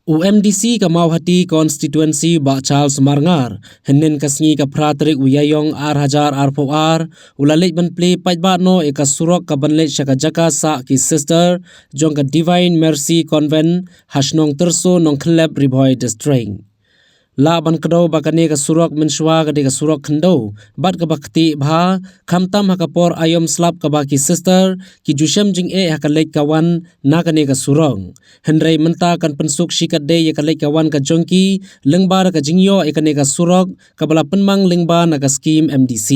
UMDC ka Mauhati constituency ba Charles Marngar henin kasngi ka pratrik uyayong R1000 R4R ulalik ban play pajba no eka surok ka banle syaka jaka sa ki sister jong ka Divine Mercy Convent hasnong terso nong kleb Riboy district la ban kado bakane ka surok menshwa ka de ka surok khando bat ka bakti bha khamtam hakapor ayom slap ka baki sister ki jushem jing e hakalek kawan na kane ka surong henrei menta kan pensuk shikat de ya kalek kawan ka jongki lengbar ka jingyo e kane ka surok ka bala penmang lengba na ka scheme MDC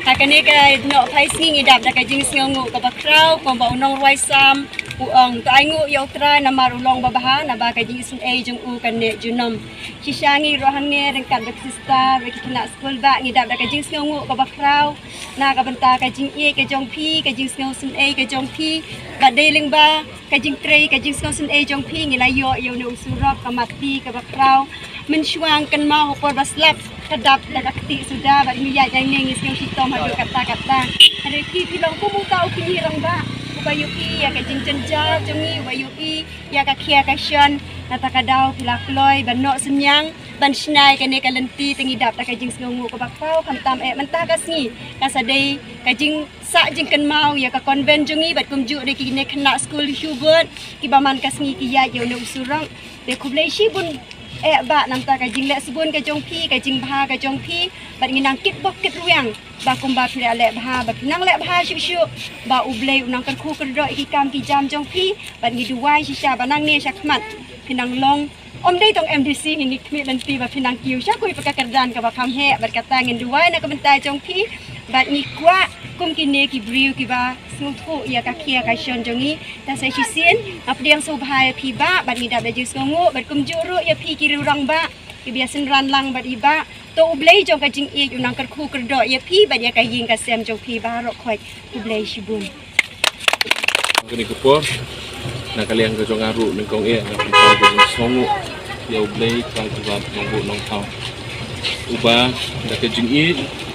Hakane ka no paising idap da ka jing sngongu ka bakraw ko ba unong ruaisam uang ka aingu yotra na marulong babaha na ba ka jing sun e jung u kan ne junom sisyangi rohang ne rengkat bak sister bak kena school ba ngidap da ka jing sngongu ka bakraw na ka benta ka jing e ka jong pi ka jing snong sun e ka jong pi ba deling ba ka jing trei ka jing snong sun e jong pi ngilayo yo no surok ka mati ka bakraw mensyuang kan mau por baslap kadap dakakti sudah bat miya jang nengis kang sitom hadu kata-kata ada ki pilong ko mu tau pinirang ba ubayuki ya ka jinjenja jongi ubayuki ya ka kia ka syon natakadaw pilakloy banok senyang ban snai kane kalenti tengidap ta ka jing sngongu ko bakpau kamtam e mentah kasngi kasadai ka jing sa jing kan mau ya ka konven jongi bat kumju de ki ne khna school hubert ki baman kasngi ki ya yo no usurang de kublai shi bun ba namta ka jing lek sebun ka jong pi ka jing bha ka jong pi bat nginang kit bok kit ruang ba kumba pila lek bha ba nang lek bha syu ba ublei unang kan khu kedro ki kam ki jam jong pi bat ngi duwai shisha banang ne syakmat pinang long om dei tong MDC ni kmi lenti ba pinang kiu sya koi pakakardan ka ba kam he bat kata ngin duwai na ka bentai jong pi bat ni kwa kum kine ki briu ki ba snguthu ya ka kia ka shon jongi ta sai sisien apdiang so bhai pi ba bat ni da da jis ngongu bat kum juru ya pi ki rurang ba ki biasin ran lang bat iba to ublei jong ka jing e unang kar khu kar do ya pi bat ya ka yin ka sem jong pi ba ro khoi ublei shibun kini kupor na kaliang ka jong aru ning kong e na pintau ka jing songu ya ublei ka jubat nongbu nong tau uba da ka jing e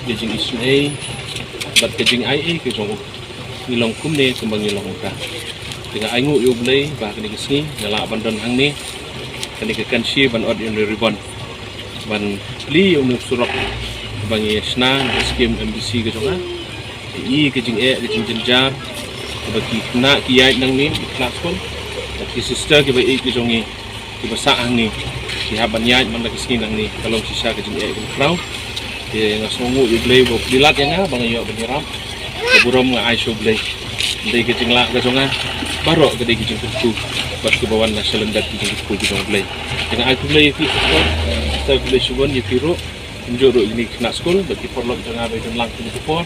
ya jing isun e bat ka jing ai e ka jong ngilong kumne kumbang ngilong ka dengan aingu yu ublei ba kini kisni ngala bandon hang ni kini ka kansi ban od in ribon ban pli unu surok bangi sna scheme MDC ka jong i ka jing e ka jing jenja bagi kena kiai nang ni kelas pun ki sister ki bai ki jongi ki basa ang ni ki haban yai man ki skin nang ni kalau sisa ka jing e ki krau ki ngasongu yu blei bo dilat yang bang yo beniram burom nga ai so blei ndai ki jing la ka jonga baro ka dei ki jing ku bat ki bawan na selendat ki jing ku ki jong blei dengan ai ku blei ki ta blei subon ni piro njoro ini kena skol bagi porlok jonga bai lang ki ku por